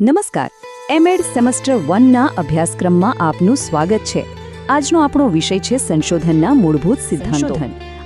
નમસ્કાર. M Ed semester 1ના અભ્યાસક્રમમાં આપનું સ્વાગત છે. આજનો આપણો વિષય છે સંશોધનના મૂળભૂત સિદ્ધાંતો.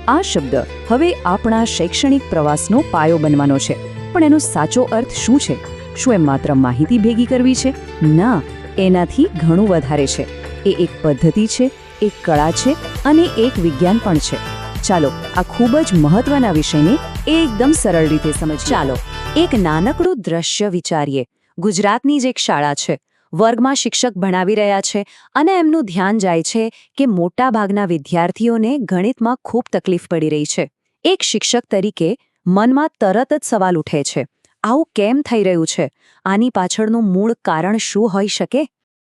આ શબ્દ હવે આપણા શૈક્ષણિક પ્રવાસનો પાયો બનવાનો છે. પણ એનો સાચો અર્થ શું છે? શું એ માત્ર માહિતી ભેગી કરવી છે? ના, એનાથી ઘણું વધારે છે. એ એક પદ્ધતિ છે, એક કળા છે અને એક વિજ્ઞાન પણ છે. ચાલો આ ખૂબ જ મહત્વના વિષયને એકદમ સરળ રીતે સમજીએ. ચાલો એક નાનકડું દ્રશ્ય વિચારીએ. ગુજરાતની જ એક શાળા છે. વર્ગમાં શિક્ષક ભણાવી રહ્યા છે અને એમનું ધ્યાન જાય છે કે મોટાભાગના વિદ્યાર્થીઓને ગણિતમાં ખૂબ તકલીફ પડી રહી છે. એક શિક્ષક તરીકે મનમાં તરત જ સવાલ ઉઠે છે, આવું કેમ થઈ રહ્યું છે? આની પાછળનું મૂળ કારણ શું હોઈ શકે?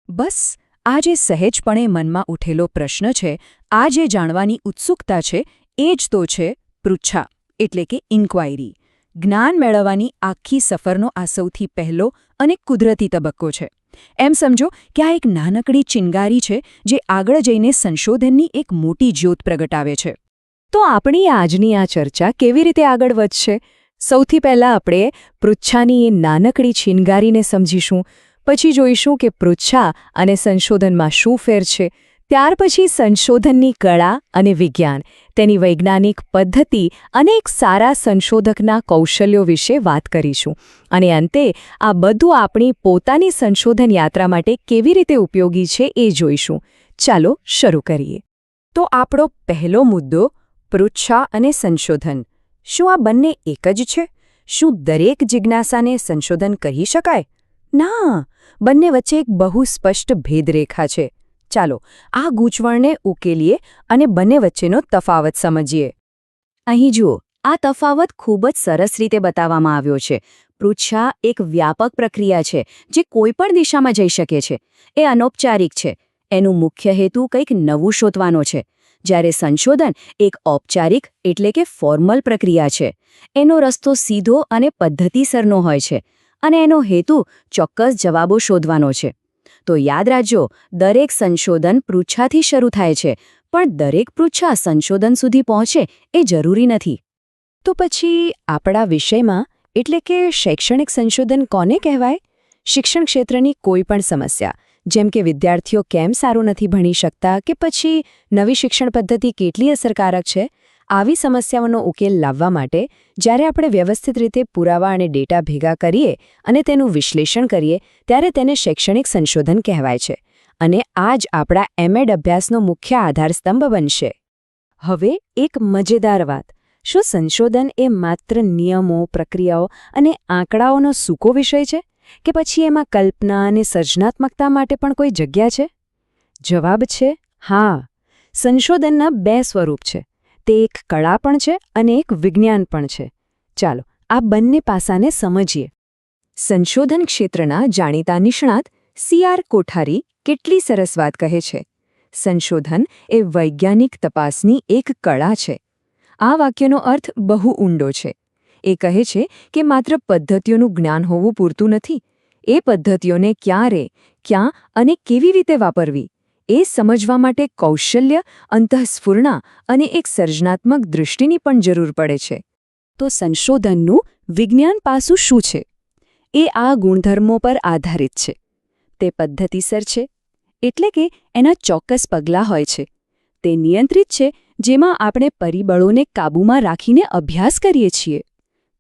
બસ આ જે સહેજપણે મનમાં ઉઠેલો પ્રશ્ન છે, આ જે જાણવાની ઉત્સુકતા છે, એ જ તો છે પૃચ્છા એટલે કે ઇન્ક્વાયરી. જ્ઞાન મેળવવાની આખી સફરનો આ સૌથી પહેલો અને કુદરતી તબક્કો છે. એમ સમજો કે આ એક નાનકડી ચિનગારી છે જે આગળ જઈને સંશોધનની એક મોટી જ્યોત પ્રગટાવે છે. તો આપણી આજની આ ચર્ચા કેવી રીતે આગળ વધશે? સૌથી પહેલાં આપણે પૃચ્છાની એ નાનકડી ચિનગારીને સમજીશું. પછી જોઈશું કે પૃચ્છા અને સંશોધનમાં શું ફેર છે. ત્યાર પછી સંશોધનની કળા અને વિજ્ઞાન, તેની વૈજ્ઞાનિક પદ્ધતિ અને એક સારા સંશોધકના કૌશલ્યો વિશે વાત કરીશું. અને અંતે આ બધું આપણી પોતાની સંશોધન યાત્રા માટે કેવી રીતે ઉપયોગી છે એ જોઈશું. ચાલો શરૂ કરીએ. તો આપણો પહેલો મુદ્દો પૃચ્છા અને સંશોધન. શું આ બંને એક જ છે? શું દરેક જિજ્ઞાસાને સંશોધન કહી શકાય? ના, બંને વચ્ચે એક બહુ સ્પષ્ટ ભેદરેખા છે. ચાલો આ ગૂંચવણને ઉકેલીએ અને બંને વચ્ચેનો તફાવત સમજીએ. અહીં જુઓ, આ તફાવત ખૂબ જ સરસ રીતે બતાવવામાં આવ્યો છે. પૃચ્છા એક વ્યાપક પ્રક્રિયા છે જે કોઈપણ દિશામાં જઈ શકે છે. એ અનૌપચારિક છે. એનું મુખ્ય હેતુ કંઈક નવું શોધવાનો છે. જ્યારે સંશોધન એક ઔપચારિક એટલે કે ફોર્મલ પ્રક્રિયા છે. એનો રસ્તો સીધો અને પદ્ધતિસરનો હોય છે અને એનો હેતુ ચોક્કસ જવાબો શોધવાનો છે. તો યાદ રાખજો, દરેક સંશોધન પૃચ્છાથી શરૂ થાય છે, પણ દરેક પૃચ્છા સંશોધન સુધી પહોંચે એ જરૂરી નથી. તો પછી આપણા વિષયમાં એટલે કે શૈક્ષણિક સંશોધન કોને કહેવાય? શિક્ષણ ક્ષેત્રની કોઈ પણ સમસ્યા, જેમ કે વિદ્યાર્થીઓ કેમ સારું નથી ભણી શકતા કે પછી નવી શિક્ષણ પદ્ધતિ કેટલી અસરકારક છે, આવી સમસ્યાઓનો ઉકેલ લાવવા માટે જ્યારે આપણે વ્યવસ્થિત રીતે પુરાવા અને ડેટા ભેગા કરીએ અને તેનું વિશ્લેષણ કરીએ, ત્યારે તેને શૈક્ષણિક સંશોધન કહેવાય છે. અને આ જ આપણા એમએડ અભ્યાસનો મુખ્ય આધારસ્તંભ બનશે. હવે એક મજેદાર વાત. શું સંશોધન એ માત્ર નિયમો, પ્રક્રિયાઓ અને આંકડાઓનો સૂકો વિષય છે કે પછી એમાં કલ્પના અને સર્જનાત્મકતા માટે પણ કોઈ જગ્યા છે? જવાબ છે હા. સંશોધનના બે સ્વરૂપ છે. તે એક કળા પણ છે અને એક વિજ્ઞાન પણ છે. ચાલો આ બંને પાસાને સમજીએ. સંશોધન ક્ષેત્રના જાણીતા નિષ્ણાત CR કોઠારી કેટલી સરસ વાત કહે છે. સંશોધન એ વૈજ્ઞાનિક તપાસની એક કળા છે. આ વાક્યનો અર્થ બહુ ઊંડો છે. એ કહે છે કે માત્ર પદ્ધતિઓનું જ્ઞાન હોવું પૂરતું નથી. એ પદ્ધતિઓને ક્યારે, ક્યાં અને કેવી રીતે વાપરવી એ સમજવા માટે કૌશલ્ય, અંતઃસ્ફુરણા અને એક સર્જનાત્મક દૃષ્ટિની પણ જરૂર પડે છે. તો સંશોધનનું વિજ્ઞાન પાસું શું છે? એ આ ગુણધર્મો પર આધારિત છે. તે પદ્ધતિસર છે, એટલે કે એના ચોક્કસ પગલાં હોય છે. તે નિયંત્રિત છે, જેમાં આપણે પરિબળોને કાબૂમાં રાખીને અભ્યાસ કરીએ છીએ.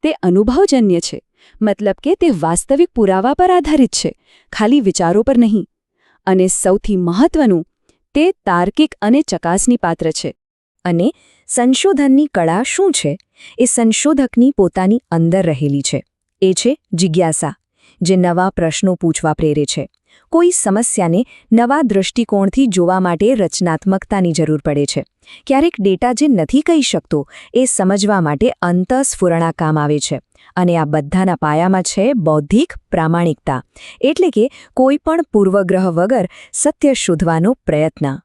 તે અનુભવજન્ય છે, મતલબ કે તે વાસ્તવિક પુરાવા પર આધારિત છે, ખાલી વિચારો પર નહીં. અને સૌથી મહત્વનું, તે તાર્કિક અને ચકાસણી પાત્ર છે. અને સંશોધનની કળા શું છે? એ સંશોધકની પોતાની અંદર રહેલી છે. એ છે જિજ્ઞાસા, જે નવા પ્રશ્નો પૂછવા પ્રેરે છે. કોઈ સમસ્યાને નવા દૃષ્ટિકોણથી જોવા માટે રચનાત્મકતાની જરૂર પડે છે. ક્યારેક ડેટા જે નથી કહી શકતો એ સમજવા માટે અંતઃસ્ફુરણા કામ આવે છે. અને આ બધાના પાયામાં છે બૌદ્ધિક પ્રામાણિકતા, એટલે કે કોઈ પણ પૂર્વગ્રહ વગર સત્ય શોધવાનો પ્રયત્ન.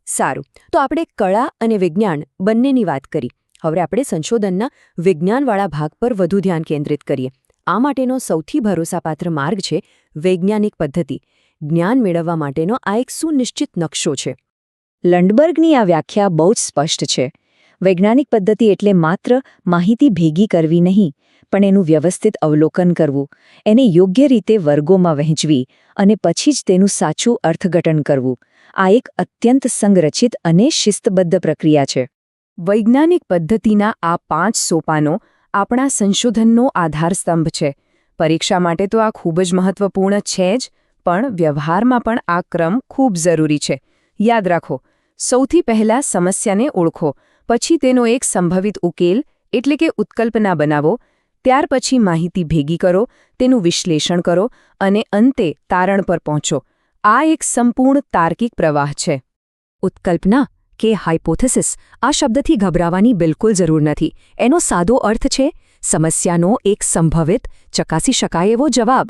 સારું, તો આપણે કળા અને વિજ્ઞાન બંનેની વાત કરી. હવે આપણે સંશોધનના વિજ્ઞાનવાળા ભાગ પર વધુ ધ્યાન કેન્દ્રિત કરીએ. આ માટેનો સૌથી ભરોસાપાત્ર માર્ગ છે વૈજ્ઞાનિક પદ્ધતિ. જ્ઞાન મેળવવા માટેનો આ એક સુનિશ્ચિત નકશો છે. લંડબર્ગની આ વ્યાખ્યા બહુ જ સ્પષ્ટ છે. વૈજ્ઞાનિક પદ્ધતિ એટલે માત્ર માહિતી ભેગી કરવી નહીં, પણ એનું વ્યવસ્થિત અવલોકન કરવું, એને યોગ્ય રીતે વર્ગોમાં વહેંચવી અને પછી જ તેનું સાચું અર્થઘટન કરવું, આ એક અત્યંત સંરચિત અને શિસ્તબદ્ધ પ્રક્રિયા છે. વૈજ્ઞાનિક પદ્ધતિના આ 5 સોપાનો આપણા સંશોધનનો આધારસ્તંભ છે. પરીક્ષા માટે તો આ ખૂબ જ મહત્વપૂર્ણ છે જ, પણ વ્યવહારમાં પણ આ ક્રમ ખૂબ જરૂરી છે. યાદ રાખો, સૌથી પહેલાં સમસ્યાને ઓળખો, પછી તેનો એક સંભવિત ઉકેલ એટલે કે ઉત્કલ્પના બનાવો, ત્યાર પછી માહિતી ભેગી કરો, તેનું વિશ્લેષણ કરો અને અંતે તારણ પર પહોંચો. આ એક સંપૂર્ણ તાર્કિક પ્રવાહ છે. ઉત્કલ્પના કે હાઇપોથેસિસ આ શબ્દથી ગભરાવાની બિલકુલ જરૂર નથી. એનો સાદો અર્થ છે સમસ્યાનો એક સંભવિત, ચકાસી શકાય એવો જવાબ.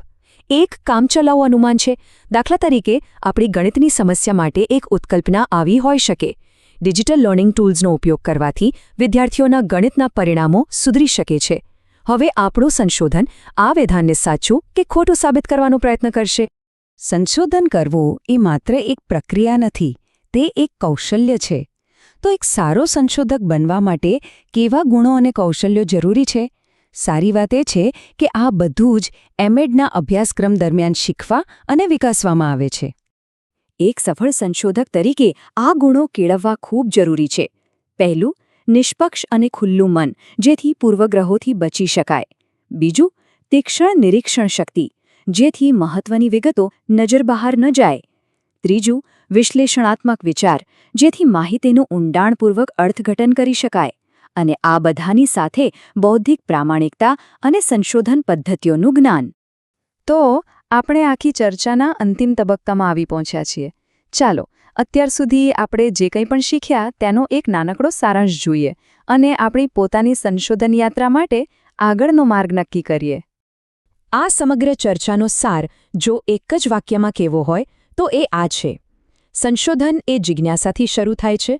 એક કામચલાઉ અનુમાન છે. દાખલા તરીકે, આપણી ગણિતની સમસ્યા માટે એક ઉત્કલ્પના આવી હોઈ શકે. ડિજિટલ લર્નિંગ ટૂલ્સનો ઉપયોગ કરવાથી વિદ્યાર્થીઓના ગણિતના પરિણામો સુધરી શકે છે. હવે આપણું સંશોધન આ વિધાનને સાચું કે ખોટું સાબિત કરવાનો પ્રયત્ન કરશે. સંશોધન કરવું એ માત્ર એક પ્રક્રિયા નથી, તે એક કૌશલ્ય છે. તો એક સારો સંશોધક બનવા માટે કેવા ગુણો અને કૌશલ્યો જરૂરી છે? સારી વાત એ છે કે આ બધું જ એમએડના અભ્યાસક્રમ દરમિયાન શીખવા અને વિકાસવામાં આવે છે. એક સફળ સંશોધક તરીકે આ ગુણો કેળવવા ખૂબ જરૂરી છે. પહેલું, નિષ્પક્ષ અને ખુલ્લું મન, જેથી પૂર્વગ્રહોથી બચી શકાય. બીજું, તીક્ષ્ણ નિરીક્ષણ શક્તિ, જેથી મહત્વની વિગતો નજર બહાર ન જાય. ત્રીજું, વિશ્લેષણાત્મક વિચાર, જેથી માહિતીનું ઊંડાણપૂર્વક અર્થઘટન કરી શકાય. અને આ બધાની સાથે બૌદ્ધિક પ્રામાણિકતા અને સંશોધન પદ્ધતિઓનું જ્ઞાન. તો આપણે આખી ચર્ચાના અંતિમ તબક્કામાં આવી પહોંચ્યા છીએ. ચાલો, અત્યાર સુધી આપણે જે કંઈ પણ શીખ્યા તેનો એક નાનકડો સારાંશ જોઈએ અને આપણી પોતાની સંશોધન યાત્રા માટે આગળનો માર્ગ નક્કી કરીએ. આ સમગ્ર ચર્ચાનો સાર જો એક જ વાક્યમાં કહેવો હોય તો એ આ છે: સંશોધન એ જિજ્ઞાસાથી શરૂ થાય છે,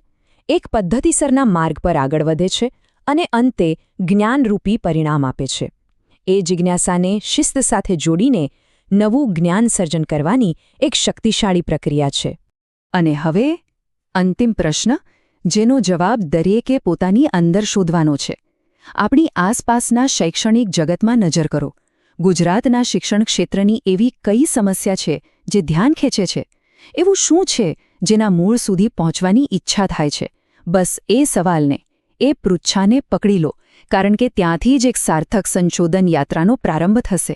એક પદ્ધતિસરના માર્ગ પર આગળ વધે છે અને અંતે જ્ઞાનરૂપી પરિણામ આપે છે. એ જિજ્ઞાસાને શિસ્ત સાથે જોડીને નવું જ્ઞાન સર્જન કરવાની એક શક્તિશાળી પ્રક્રિયા છે. અને હવે અંતિમ પ્રશ્ન, જેનો જવાબ દરેકે પોતાની અંદર શોધવાનો છે. આપણી આસપાસના શૈક્ષણિક જગતમાં નજર કરો. ગુજરાતના શિક્ષણ ક્ષેત્રની એવી કઈ સમસ્યા છે જે ધ્યાન ખેંચે છે? એવું શું છે જેના મૂળ સુધી પહોંચવાની ઈચ્છા થાય છે? બસ એ સવાલને, એ પૃચ્છાને પકડી લો, કારણ કે ત્યાંથી જ એક સાર્થક સંશોધન યાત્રાનો પ્રારંભ થશે.